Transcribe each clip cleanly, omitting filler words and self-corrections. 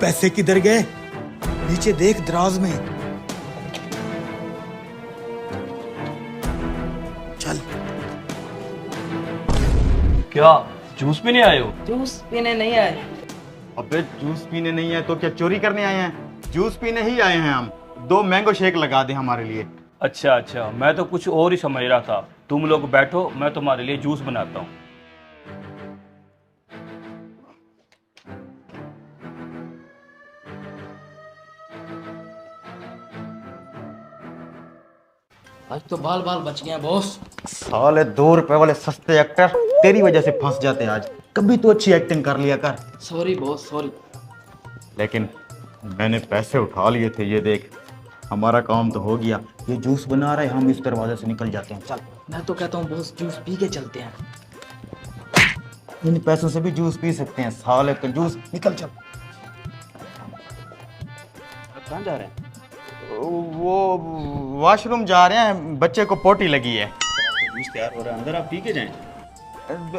पैसे किधर गए? नीचे देख दराज में। चल। क्या जूस पीने आए हो? जूस पीने नहीं आए। अबे जूस पीने नहीं है तो क्या चोरी करने आए हैं? जूस पीने ही आए हैं हम। 2 मैंगो शेक लगा दे हमारे लिए। अच्छा अच्छा, मैं तो कुछ और ही समझ रहा था। तुम लोग बैठो, मैं तुम्हारे लिए जूस बनाता हूँ। आज तो बाल बाल बच गए हैं बॉस। साले 2 रुपए वाले सस्ते एक्टर तेरी वजह से फंस जाते हैं आज। कभी तो अच्छी एक्टिंग कर लिया कर। Sorry boss sorry. लेकिन मैंने पैसे उठा लिए थे, ये देख। हमारा काम तो हो गया। ये जूस बना रहे, हम इस दरवाजे से निकल जाते हैं। चल। मैं तो कहता हूँ बॉस जूस पी के चलते हैं। इन पैसों से भी जूस पी सकते हैं। साले कंजूस, निकल चल। कहाँ जा रहे हैं? वो वॉशरूम जा रहे हैं, बच्चे को पोटी लगी है। जूस तैयार हो रहा है, अंदर आप पी के जाएं।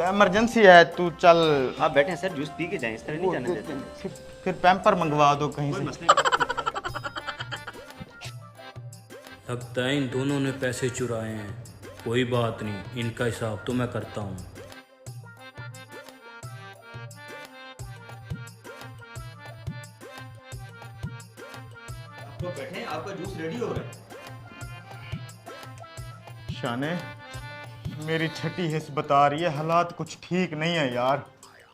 इमरजेंसी है, तू चल। आप बैठे हैं सर, जूस पी के जाएं, इस तरह नहीं जाने देते। फिर पैम्पर मंगवा दो कहीं कोई से। मसला नहीं। लगता है इन दोनों ने पैसे चुराए हैं। कोई बात नहीं, इनका हिसाब तो मैं करता हूँ। आप लोग बैठे हैं, आपका जूस रेडी हो रहा है। शाने, मेरी छठी हिस्स बता रही है हालात कुछ ठीक नहीं है यार।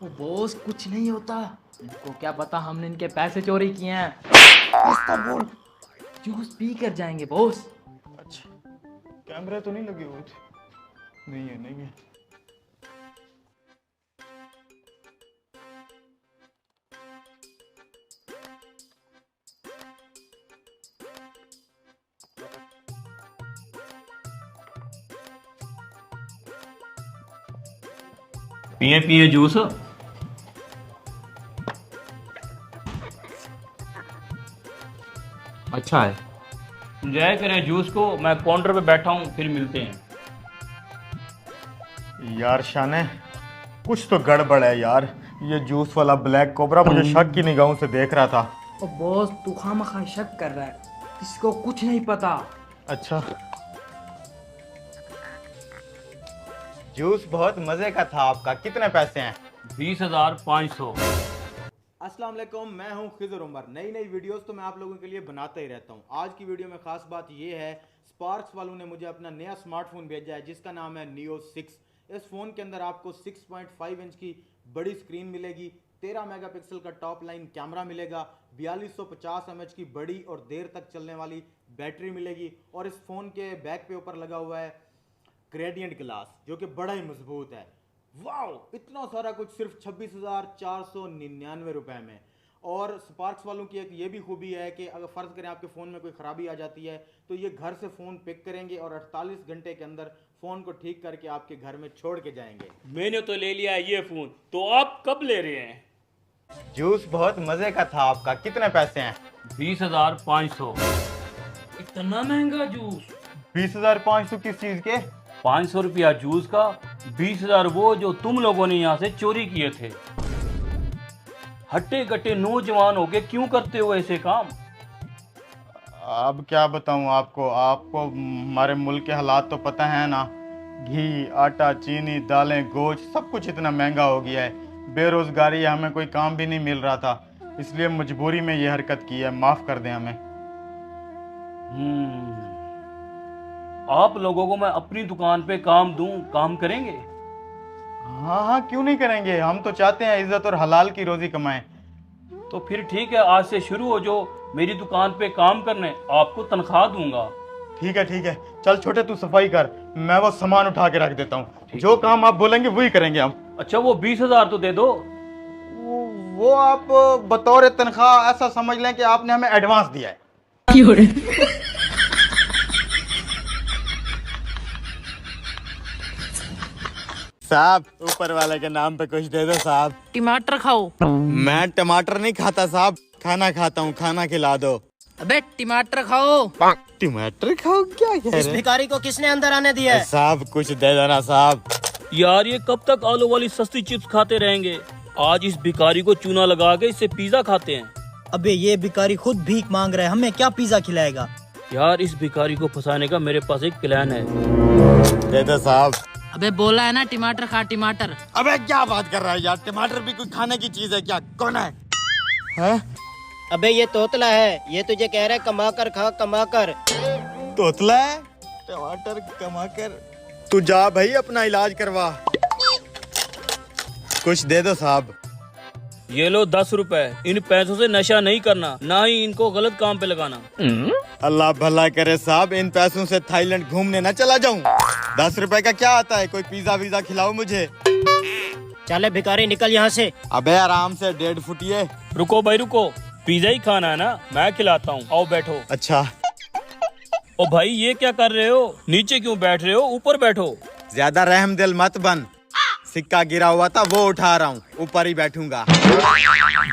वो बॉस कुछ नहीं होता। इनको क्या पता हमने इनके पैसे चोरी किए हैं। इसका बोल। जूस पी कर जाएंगे बॉस। अच्छा, कैमरे तो नहीं लगे हुए थे? नहीं है, नहीं है। पिए पिए जूस। अच्छा है। एंजॉय करें जूस को। मैं काउंटर पे बैठा हूँ, फिर मिलते हैं। यार शाने, कुछ तो गड़बड़ है यार। ये जूस वाला ब्लैक कोबरा मुझे शक की निगाहों से देख रहा था। ओ बॉस तू खामखा शक कर रहा है। किसको कुछ नहीं पता। अच्छा, जूस बहुत मजे का था आपका। कितने पैसे हैं? 20,500। अस्सलाम वालेकुम, मैं हूं खिज़र उमर। नई नई वीडियोस तो मैं आप लोगों के लिए बनाता ही रहता हूं। आज की वीडियो में खास बात ये है, स्पार्क्स वालों ने मुझे अपना नया स्मार्टफोन भेजा है जिसका नाम है नियो 6। इस फ़ोन के अंदर आपको 6.5 इंच की बड़ी स्क्रीन मिलेगी, 13 मेगापिक्सल का टॉप लाइन कैमरा मिलेगा, 4250 mAh की बड़ी और देर तक चलने वाली बैटरी मिलेगी, और इस फ़ोन के बैक पे ऊपर लगा हुआ है ग्रेडियंट ग्लास जो कि बड़ा ही मजबूत है। वाओ, इतना सारा कुछ सिर्फ 26,499 रुपए में। और स्पार्क्स वालों की एक ये भी खूबी है कि अगर फ़र्ज़ करें आपके फ़ोन में कोई ख़राबी आ जाती है तो ये घर से फ़ोन पिक करेंगे और 48 घंटे के अंदर फ़ोन को ठीक करके आपके घर में छोड़ के जाएंगे। मैंने तो ले लिया है ये फोन, तो आप कब ले रहे हैं? जूस बहुत मज़े का था आपका। कितने पैसे हैं? 20,500। इतना महंगा जूस? 20,500 किस चीज़ के? 500 रुपया जूस का, 20,000 वो जो तुम लोगों ने यहाँ से चोरी किए थे। हट्टे कट्टे नौजवान हो के क्यों करते हो ऐसे काम? अब क्या बताऊं आपको हमारे मुल्क के हालात तो पता है ना। घी, आटा, चीनी, दालें, गोश्त सब कुछ इतना महंगा हो गया है। बेरोजगारी है, हमें कोई काम भी नहीं मिल रहा था, इसलिए मजबूरी में ये हरकत की है। माफ़ कर दें हमें। आप लोगों को मैं अपनी दुकान पे काम दूं, काम करेंगे? हाँ हाँ, क्यों नहीं करेंगे। हम तो चाहते हैं इज्जत और हलाल की रोजी कमाएं। तो फिर ठीक है, आज से शुरू हो जो मेरी दुकान पे काम करने, आपको तनख्वाह दूंगा। ठीक है, चल छोटे तू सफाई कर, मैं वो सामान उठा के रख देता हूँ। जो काम आप बोलेंगे वही करेंगे हम। अच्छा, वो 20,000 तो दे दो। वो आप बतौर तनख्वाह ऐसा समझ लें कि आपने हमें एडवांस दिया है। साहब, ऊपर वाले के नाम पे कुछ दे दो साहब। टमाटर खाओ। मैं टमाटर नहीं खाता साहब, खाना खाता हूँ। खाना खिला दो। अबे टमाटर खाओ। टमाटर खाओ? क्या कह रहे हैं? भिखारी को किसने अंदर आने दिया है? साहब कुछ दे देना साहब। यार ये कब तक आलू वाली सस्ती चिप्स खाते रहेंगे? आज इस भिखारी को चूना लगा के इससे पिज्जा खाते हैं। अबे ये भिखारी खुद भीख मांग रहा है, हमें क्या पिज्जा खिलाएगा? यार इस भिखारी को फंसाने का मेरे पास एक प्लान है। दे दो साहब। अबे बोला है ना टमाटर खा टमाटर। अबे क्या बात कर रहा है यार, टमाटर भी कोई खाने की चीज है क्या? कौन है? हैं? अबे ये तोतला है, ये तुझे कह रहा है कमा कर खा, कमा कर। तोतला है? टमाटर कमा कर? तू जा भाई अपना इलाज करवा। कुछ दे दो साहब। ये लो 10 रुपए। इन पैसों से नशा नहीं करना, ना ही इनको गलत काम पे लगाना। अल्लाह भला करे साहब, इन पैसों से थाईलैंड घूमने न चला जाऊं। 10 रुपए का क्या आता है, कोई पिज्जा वीजा खिलाओ मुझे। चले भिखारी निकल यहाँ से। अबे आराम से 1.5 फुटिए। रुको भाई रुको, पिज्जा ही खाना है ना, मैं खिलाता हूँ, आओ बैठो। अच्छा ओ भाई ये क्या कर रहे हो, नीचे क्यों बैठ रहे हो, ऊपर बैठो। ज्यादा रहम दिल मत बन, सिक्का गिरा हुआ था वो उठा रहा हूँ, ऊपर ही बैठूंगा।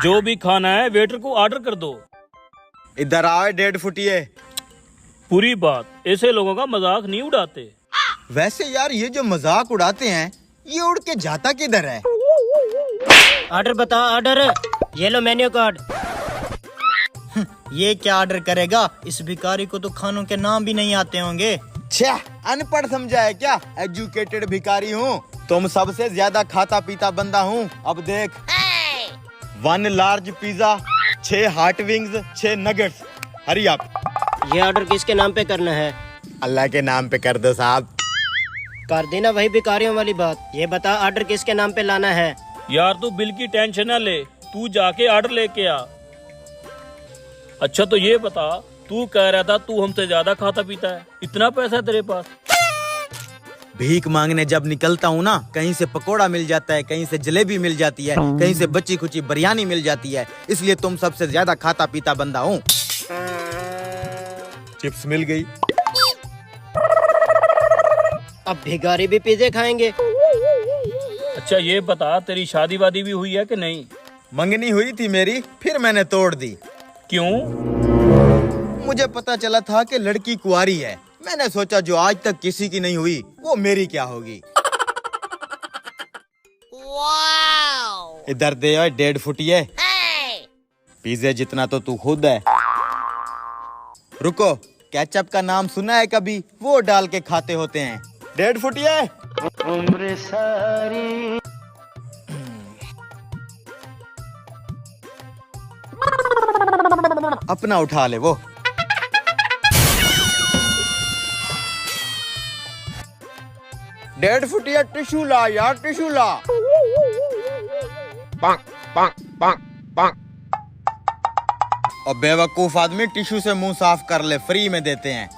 जो भी खाना है वेटर को ऑर्डर कर दो। इधर आओ 1.5 फुटिए। पूरी बात, ऐसे लोगों का मजाक नहीं उड़ाते। वैसे यार ये जो मजाक उड़ाते हैं ये उड़ के जाता किधर है? ऑर्डर बता, ऑर्डर। ये लो मेन्यू कार्ड। ये क्या ऑर्डर करेगा? इस भिखारी को तो खानों के नाम भी नहीं आते होंगे। छे, अनपढ़ समझा है क्या? एजुकेटेड भिखारी हूँ, तुम सबसे ज्यादा खाता पीता बंदा हूँ। अब देख, 1 large pizza, 6 hot wings, 6 nuggets. Hurry up. ये ऑर्डर किसके नाम पे करना है? अल्लाह के नाम पे कर दो साहब। कर देना वही भिखारियों वाली बात। ये बता ऑर्डर किसके नाम पे लाना है? यार तू बिल की टेंशन न ले, तू जाके ऑर्डर लेके आ। अच्छा तो ये बता, तू कह रहा था तू हमसे ज्यादा खाता पीता है, इतना पैसा है तेरे पास? भीख मांगने जब निकलता हूँ ना, कहीं से पकोड़ा मिल जाता है, कहीं से जलेबी मिल जाती है, कहीं से बच्ची कुची बिरयानी मिल जाती है, इसलिए तुम सबसे ज्यादा खाता पीता बंदा हूँ। चिप्स मिल गई। अब भिखारी भी पिज्जे खाएंगे? अच्छा ये बता, तेरी शादी वादी भी हुई है कि नहीं? मंगनी हुई थी मेरी, फिर मैंने तोड़ दी। क्यों? मुझे पता चला था कि लड़की कुंवारी है, मैंने सोचा जो आज तक किसी की नहीं हुई वो मेरी क्या होगी। इधर दे 1.5 फुटिए। पिज्जे जितना तो तू खुद है। रुको, केचप का नाम सुना है कभी? वो डाल के खाते होते हैं। 1.5 फुटिए। अपना उठा ले वो। डेढ़ फुटिया टिश्यू ला यार, टिश्यू ला। और बेवकूफ आदमी, टिश्यू से मुंह साफ कर ले, फ्री में देते हैं।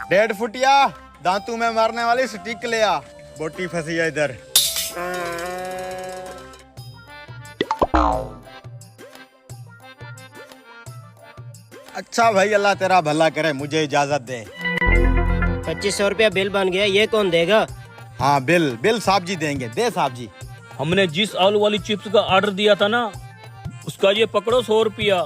1.5 फुटिया दांतों में मारने वाली स्टिक ले आ, बोटी फंसी है इधर। अच्छा भाई, अल्लाह तेरा भला करे, मुझे इजाजत दे। 2500 रुपया बिल बन गया, ये कौन देगा? हाँ बिल साहब जी देंगे, दे साहब जी। हमने जिस आलू वाली चिप्स का ऑर्डर दिया था ना, उसका ये पकड़ो 100 रुपया।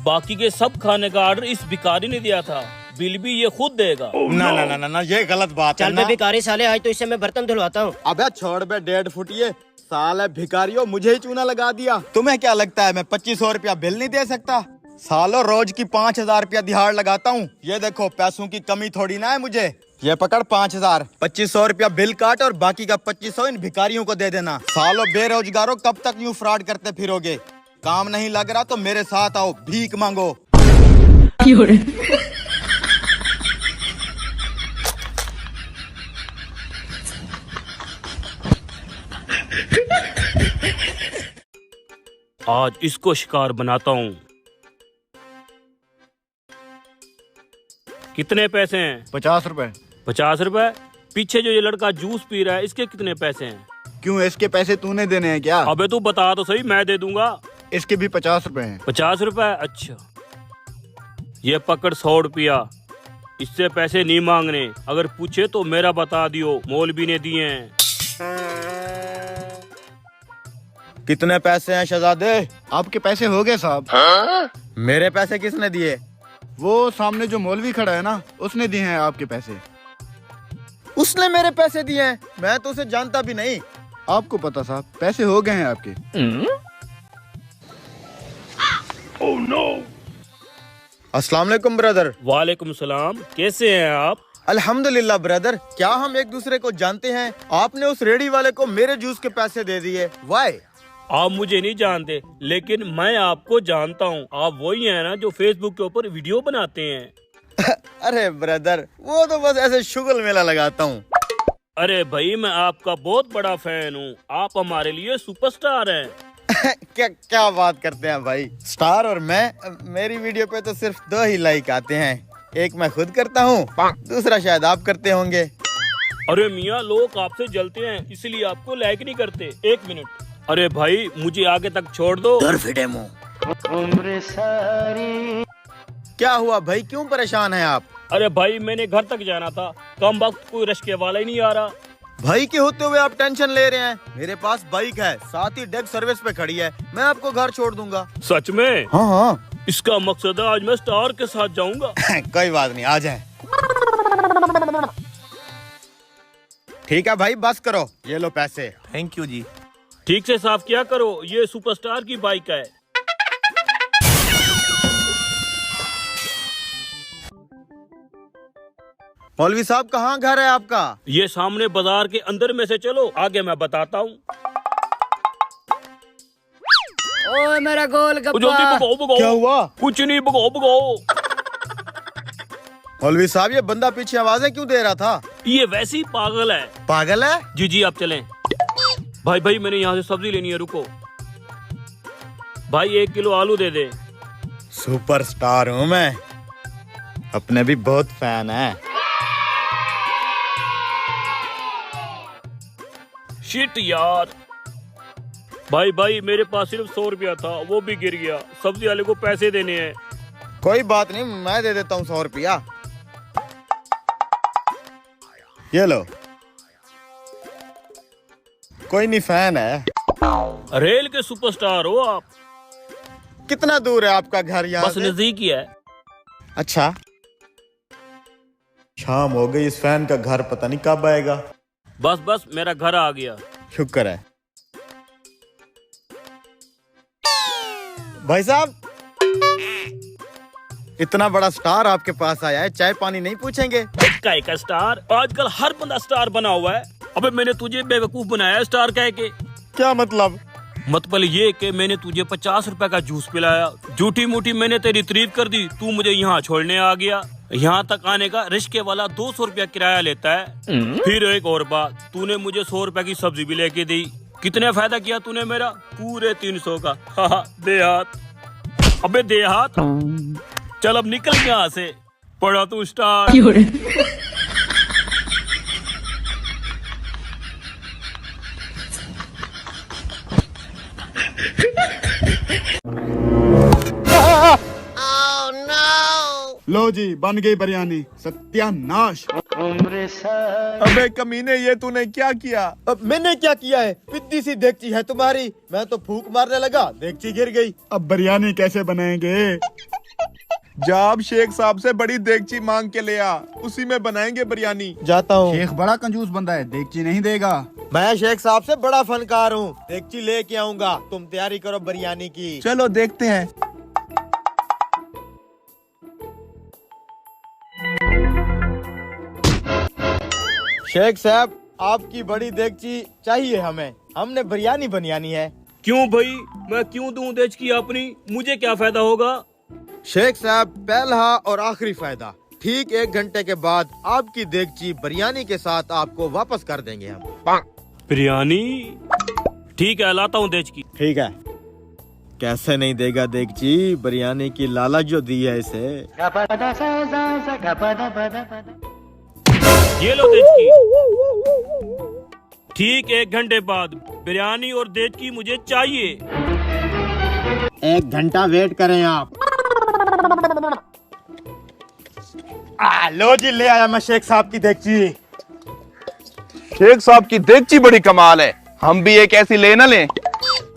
बाकी के सब खाने का ऑर्डर इस भिखारी ने दिया था, बिल भी ये खुद देगा। ना ना ना ना, ये गलत बात है चल ना। बे भिखारी साले, आज तो इससे मैं बर्तन धुलवाता हूँ। अबे छोड़ बे 1.5 फुटिए, साले भिखारियों मुझे ही चूना लगा दिया। तुम्हें क्या लगता है मैं 2500 रुपया बिल नहीं दे सकता? सालों रोज की 5000 रुपया दिहाड़ लगाता हूँ। ये देखो, पैसों की कमी थोड़ी ना है मुझे। ये पकड़ 5000, 2500 रुपया बिल काट और बाकी का 2500 इन भिखारियों को दे देना। सालों बेरोजगारों, कब तक यूँ फ्रॉड करते फिरोगे? काम नहीं लग रहा तो मेरे साथ आओ, भीख मांगो। आज इसको शिकार बनाता हूँ। कितने पैसे हैं? 50 रुपए। 50 रुपए? पीछे जो ये लड़का जूस पी रहा है, इसके कितने पैसे हैं? क्यों, इसके पैसे तूने देने हैं क्या? अबे तू बता तो सही, मैं दे दूंगा। इसके भी 50 रुपए हैं। 50 रुपए? अच्छा, ये पकड़ 100 रुपया। इससे पैसे नहीं मांगने, अगर पूछे तो मेरा बता दियो, मौलवी ने दिए हैं। कितने पैसे हैं शहजादे? आपके पैसे हो गए साहब। मेरे पैसे किसने दिए? वो सामने जो मौलवी खड़ा है ना, उसने दिए हैं आपके पैसे। उसने मेरे पैसे दिए हैं? मैं तो उसे जानता भी नहीं। आपको पता साहब, पैसे हो गए हैं आपके। अस्सलाम वालेकुम ब्रदर। वालेकुम सलाम, कैसे हैं आप? अल्हम्दुलिल्लाह ब्रदर। क्या हम एक दूसरे को जानते हैं? आपने उस रेडी वाले को मेरे जूस के पैसे दे दिए, वाई? आप मुझे नहीं जानते, लेकिन मैं आपको जानता हूँ। आप वही हैं ना जो फेसबुक के ऊपर वीडियो बनाते हैं? अरे ब्रदर, वो तो बस ऐसे शुगल मेला लगाता हूँ। अरे भाई, मैं आपका बहुत बड़ा फैन हूँ। आप हमारे लिए सुपरस्टार हैं। क्या बात करते हैं भाई। स्टार और मैं, मेरी वीडियो पे तो सिर्फ 2 ही लाइक आते हैं। एक मैं खुद करता हूँ, दूसरा शायद आप करते होंगे। अरे मियाँ, लोग आपसे जलते हैं, इसलिए आपको लाइक नहीं करते। 1 मिनट। अरे भाई, मुझे आगे तक छोड़ दो। क्या हुआ भाई, क्यों परेशान हैं आप? अरे भाई, मैंने घर तक जाना था, कम वक्त कोई रिश्के वाला ही नहीं आ रहा। भाई के होते हुए आप टेंशन ले रहे हैं। मेरे पास बाइक है, साथ ही डेस्क सर्विस पे खड़ी है, मैं आपको घर छोड़ दूंगा। सच में? हाँ हाँ। इसका मकसद है आज मैं स्टार के साथ जाऊंगा। कोई बात नहीं, आ जाए। ठीक है भाई, बस करो, ये लो पैसे। थैंक यू जी। ठीक से साफ किया करो, ये सुपरस्टार की बाइक है। मौलवी साहब, कहाँ घर है आपका? ये सामने बाजार के अंदर में से चलो, आगे मैं बताता हूँ। ओए मेरा गोल जल्दी गप्पा। भगाओ। क्या हुआ? कुछ नहीं, भगाओ। मौलवी साहब, ये बंदा पीछे आवाजें क्यों दे रहा था? ये वैसे ही पागल है। पागल है? जी, आप चलें। भाई, मैंने यहाँ से सब्जी लेनी है, रुको। भाई, 1 किलो आलू दे दे। सुपरस्टार हूँ मैं, अपने भी बहुत फैन है। शिट यार। भाई, मेरे पास सिर्फ 100 रुपया था, वो भी गिर गया। सब्जी वाले को पैसे देने हैं। कोई बात नहीं, मैं दे देता हूँ 100 रुपया। ये लो। कोई नहीं, फैन है। रेल के सुपरस्टार हो आप। कितना दूर है आपका घर यहाँ बस से? नजदीक ही है। अच्छा, शाम हो गई, इस फैन का घर पता नहीं कब आएगा। बस मेरा घर आ गया। शुक्र है। भाई साहब, इतना बड़ा स्टार आपके पास आया है, चाय पानी नहीं पूछेंगे? काय का स्टार? आजकल हर बंदा स्टार बना हुआ है। अबे, मैंने तुझे बेवकूफ बनाया है स्टार कह के। क्या मतलब? मतलब ये कि मैंने तुझे 50 रुपए का जूस पिलाया, झूठी मूठी मैंने तेरी तारीफ कर दी, तू मुझे यहाँ छोड़ने आ गया। यहाँ तक आने का रिश्के वाला 200 रुपया किराया लेता है। फिर एक और बात, तूने मुझे 100 रुपए की सब्जी भी लेके दी। कितने फायदा किया तूने मेरा? पूरे 300 का। हाँ, दे हाथ। अबे दे हाथ। चल अब निकल यहाँ से, पड़ा तू स्टार। लो जी, बन गई बिरयानी। सत्यानाश। अबे कमीने, ये तूने क्या किया? अब मैंने क्या किया है? पिद्दी सी देगची है तुम्हारी। मैं तो फूंक मारने लगा, देगची गिर गई। अब बिरयानी कैसे बनाएंगे? जाब शेख साहब से बड़ी देगची मांग के ले आ, उसी में बनाएंगे बिरयानी। जाता हूँ। शेख बड़ा कंजूस बंदा है, देगची नहीं देगा। मैं शेख साहब से बड़ा फनकार हूँ, देगची लेके आऊंगा। तुम तैयारी करो बिरयानी की। चलो देखते हैं। शेख साहब, आपकी बड़ी देगची चाहिए हमें, हमने बिरयानी बनयानी है। क्यों भाई, मैं क्यों दूं देचकी अपनी? मुझे क्या फायदा होगा? शेख साहब, पहला और आखिरी फायदा, ठीक 1 घंटे के बाद आपकी देगची बिरयानी के साथ आपको वापस कर देंगे हम। बिरयानी? ठीक है, लाता हूँ देचकी। ठीक है। कैसे नहीं देगा देगची, बिरयानी की लालच जो दी है इसे। ये लो देचकी। ठीक 1 घंटे बाद बिरयानी और देचकी मुझे चाहिए। 1 घंटा वेट करें आप। लो जी, ले आया मैं शेख साहब की देगची। शेख साहब की देगची बड़ी कमाल है, हम भी एक ऐसी ले न लें?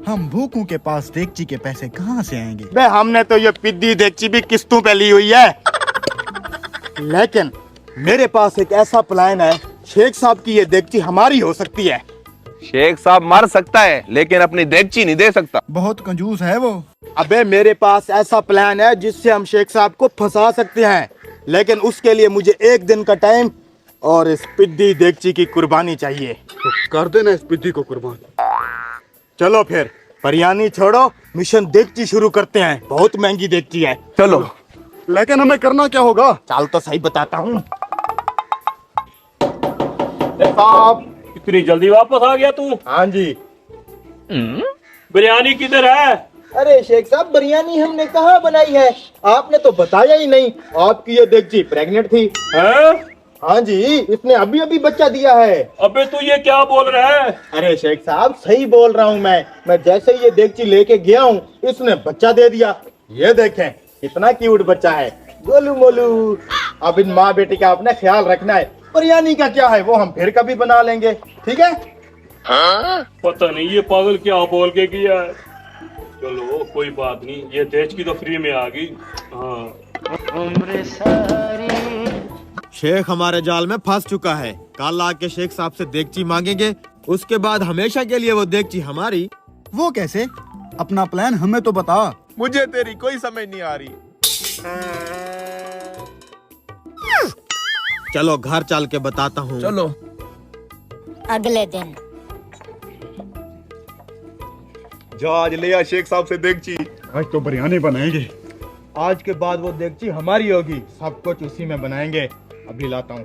हम भूखों के पास देगची के पैसे कहाँ से आएंगे? बे, हमने तो ये पिद्दी देगची भी किस्तों पे ली हुई है। लेकिन मेरे पास एक ऐसा प्लान है, शेख साहब की ये देगची हमारी हो सकती है। शेख साहब मर सकता है लेकिन अपनी देगची नहीं दे सकता। बहुत कंजूस है वो। अबे मेरे पास ऐसा प्लान है जिससे हम शेख साहब को फंसा सकते हैं, लेकिन उसके लिए मुझे 1 दिन का टाइम और इस पिद्दी देगची की कुर्बानी चाहिए। तो कर देना इस पिद्दी को कुर्बान। चलो फिर बिरयानी छोड़ो, मिशन देगची शुरू करते हैं। बहुत महंगी देगची है। चलो। लेकिन हमें करना क्या होगा? चाल तो सही बताता हूँ। साहब इतनी जल्दी वापस आ गया तू? हाँ जी। बिरयानी किधर है? अरे शेख साहब, बिरयानी हमने कहाँ बनाई है, आपने तो बताया ही नहीं। आपकी ये देगची प्रेग्नेंट थी। हैं? हाँ जी, इसने अभी अभी बच्चा दिया है। अबे तू ये क्या बोल रहा है? अरे शेख साहब सही बोल रहा हूँ मैं जैसे ही ये देगची लेके गया हूँ, इसने बच्चा दे दिया। ये देखें कितना क्यूट बच्चा है, गोलू मोलू। अब इन माँ बेटी का अपना ख्याल रखना है। बिरयानी का क्या है, वो हम फिर कभी बना लेंगे, ठीक है? पता नहीं ये पागल क्या बोल के किया है। चलो कोई बात नहीं, ये देश की तो फ्री में आ गई। हाँ। शेख हमारे जाल में फंस चुका है। कल आके शेख साहब से देगची मांगेंगे, उसके बाद हमेशा के लिए वो देगची हमारी। वो कैसे? अपना प्लान हमें तो बता। मुझे तेरी कोई समझ नहीं आ रही। चलो घर चल के बताता हूँ। चलो। अगले दिन जा आज ले आ शेख साहब से देगची। आज तो बिरयानी बनाएंगे। आज के बाद वो देगची हमारी होगी, सब कुछ उसी में बनाएंगे। अभी लाता हूँ।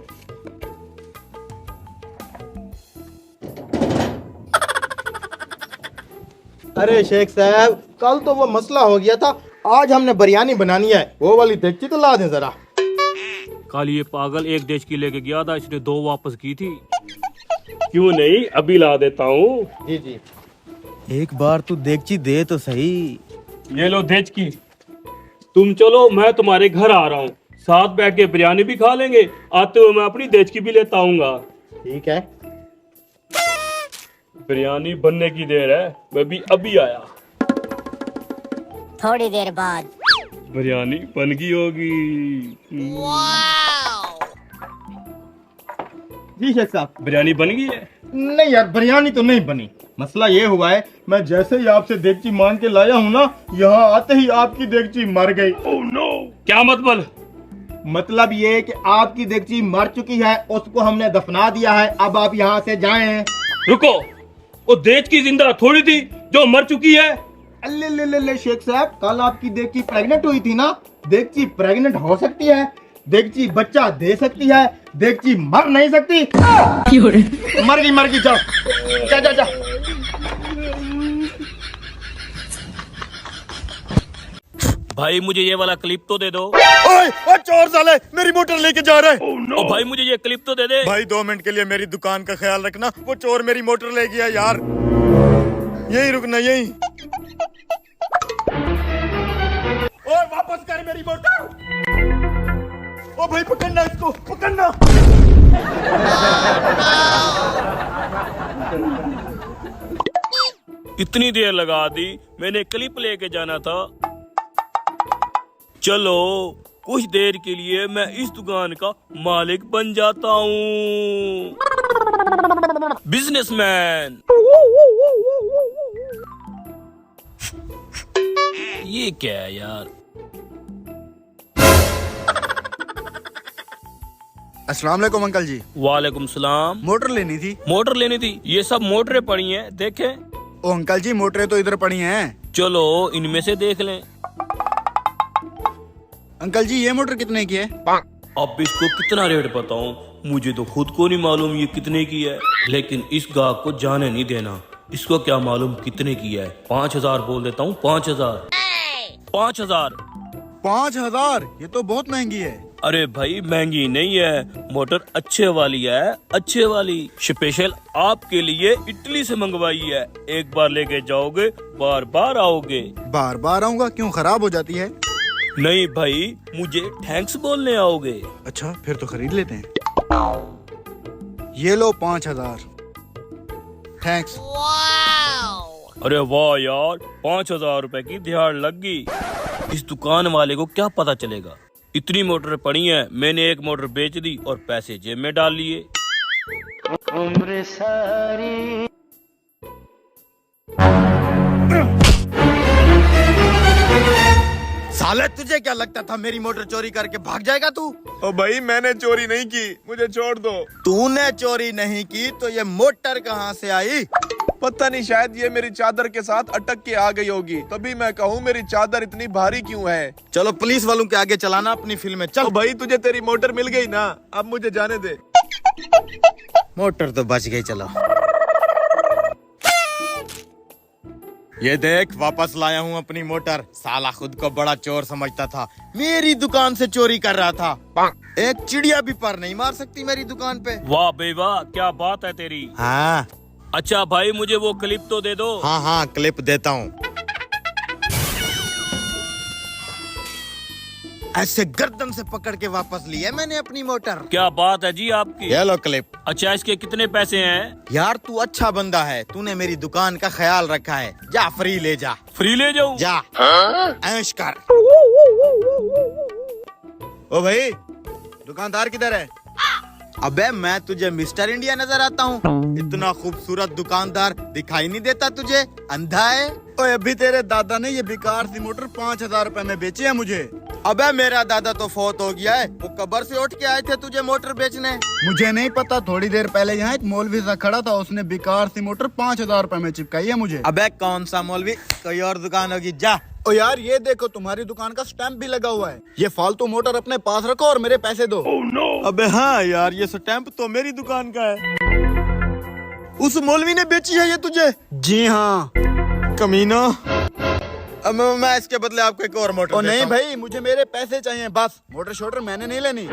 अरे शेख साहब, कल तो वो मसला हो गया था, आज हमने बिरयानी बनानी है। वो वाली देगची तो ला दे जरा। कल ये पागल एक देश की लेके गया था, इसने 2 वापस की थी। क्यों नहीं, अभी ला देता हूँ। जी जी। एक बार तू देगची दे तो सही। ये लो देश की। तुम चलो, मैं तुम्हारे घर आ रहा हूँ, साथ बैठ के बिरयानी भी खा लेंगे। आते हुए मैं अपनी देश की भी लेता आऊंगा। ठीक है। बिरयानी बनने की देर है, मैं भी अभी आया। थोड़ी देर बाद बिरयानी बन गई होगी। जी शेख साहब। बिरयानी बन गई है? नहीं यार, बिरयानी तो नहीं बनी। मसला ये हुआ है, मैं जैसे ही आपसे देगची मांग के लाया हूँ ना, यहाँ आते ही आपकी देगची मर गई। Oh no! क्या मतलब? मतलब ये कि आपकी देगची मर चुकी है, उसको हमने दफना दिया है। अब आप यहाँ से जाएं। रुको, वो देश की जिंदा थोड़ी थी जो मर चुकी है। अल्ले ले ले ले शेख साहब, कल आपकी देगची प्रेग्नेंट हुई थी ना। देगची प्रेग्नेंट हो सकती है, देगची बच्चा दे सकती है, देगची मर नहीं सकती। मर गई जाओ, जा जा जा। भाई मुझे ये वाला क्लिप तो दे दो। ओए चोर साले, मेरी मोटर लेके जा रहे हैं। ओ भाई मुझे ये क्लिप तो दे दे। भाई 2 मिनट के लिए मेरी दुकान का ख्याल रखना, वो चोर मेरी मोटर ले गया यार। यही रुकना, यही। ओए वापस कर मेरी मोटर। ओ भाई पकड़ना इसको, पकड़ना। इतनी देर लगा दी, मैंने क्लिप लेके जाना था। चलो कुछ देर के लिए मैं इस दुकान का मालिक बन जाता हूँ। बिजनेसमैन। ये क्या है यार? अस्सलाम वालेकुम अंकल जी। वालेकुम सलाम। मोटर लेनी थी। मोटर लेनी थी? ये सब मोटरें पड़ी हैं, देखें। ओ अंकल जी, मोटरें तो इधर पड़ी हैं। चलो इनमें से देख लें। अंकल जी ये मोटर कितने की है? अब इसको कितना रेट बताऊं, मुझे तो खुद को नहीं मालूम ये कितने की है, लेकिन इस गाहक को जाने नहीं देना। इसको क्या मालूम कितने की है। 5000 बोल देता हूँ। 5000। 5000। 5000? ये तो बहुत महंगी है। अरे भाई महंगी नहीं है, मोटर अच्छे वाली है, अच्छे वाली। स्पेशल आपके लिए इटली से मंगवाई है। एक बार लेके जाओगे बार बार आओगे। बार बार आऊंगा? क्यों, खराब हो जाती है? नहीं भाई, मुझे थैंक्स बोलने आओगे। अच्छा फिर तो खरीद लेते हैं। ये लो 5000। थैंक्स। अरे वाह यार, 5000 रुपए की दिहाड़ लग गई। इस दुकान वाले को क्या पता चलेगा। इतनी मोटर पड़ी हैं, मैंने एक मोटर बेच दी और पैसे जेब में डाल लिए। साले तुझे क्या लगता था मेरी मोटर चोरी करके भाग जाएगा तू? ओ भाई मैंने चोरी नहीं की, मुझे छोड़ दो। तूने चोरी नहीं की तो ये मोटर कहाँ से आई? पता नहीं, शायद ये मेरी चादर के साथ अटक के आ गई होगी, तभी मैं कहूँ मेरी चादर इतनी भारी क्यों है। चलो पुलिस वालों के आगे चलाना अपनी फिल्में। चल ओ भाई तुझे तेरी मोटर मिल गई ना, अब मुझे जाने दे। मोटर तो बच गई। चलो ये देख, वापस लाया हूँ अपनी मोटर। साला खुद को बड़ा चोर समझता था, मेरी दुकान से चोरी कर रहा था। एक चिड़िया भी पर नहीं मार सकती मेरी दुकान पे। वाह बे वाह, क्या बात है तेरी। हाँ अच्छा भाई मुझे वो क्लिप तो दे दो। हाँ हाँ क्लिप देता हूँ। ऐसे गर्दन से पकड़ के वापस ली है मैंने अपनी मोटर। क्या बात है जी आपकी। ये लो क्लिप। अच्छा इसके कितने पैसे हैं? यार तू अच्छा बंदा है, तूने मेरी दुकान का ख्याल रखा है। जा फ्री ले जा। फ्री ले जाऊं? जा ऐश कर। ओ भाई दुकानदार किधर है? अबे मैं तुझे मिस्टर इंडिया नजर आता हूँ? इतना खूबसूरत दुकानदार दिखाई नहीं देता तुझे? अंधा है? ओए अभी तेरे दादा ने ये बेकार सी मोटर 5,000 रुपए में बेची है मुझे। अबे मेरा दादा तो फौत हो गया है, वो कब्र से उठ के आए थे तुझे मोटर बेचने। मुझे नहीं पता, थोड़ी देर पहले यहाँ एक मौलवी सा खड़ा था, उसने बेकार सी मोटर 5,000 रुपए में चिपकाई है मुझे। अबे कौन सा मौलवी, कोई और दुकान होगी। जा। ओ यार ये देखो, तुम्हारी दुकान का स्टैंप भी लगा हुआ है। ये फालतू मोटर अपने पास रखो और मेरे पैसे दो। अबे हाँ यार, ये स्टैंप तो मेरी दुकान का है। उस मौलवी ने बेची है ये तुझे? जी हाँ। कमीना, अब मैं इसके बदले आपको एक और मोटर ओ देता नहीं हूँ। भाई, मुझे मेरे पैसे चाहिए बस। मोटर शोटर मैंने नहीं लेनी।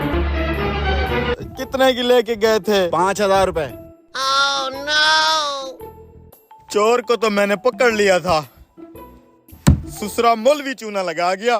कितने की लेके गए थे? 5,000 रुपए। चोर को तो मैंने पकड़ लिया था, ससुरा मौलवी चूना लगा गया।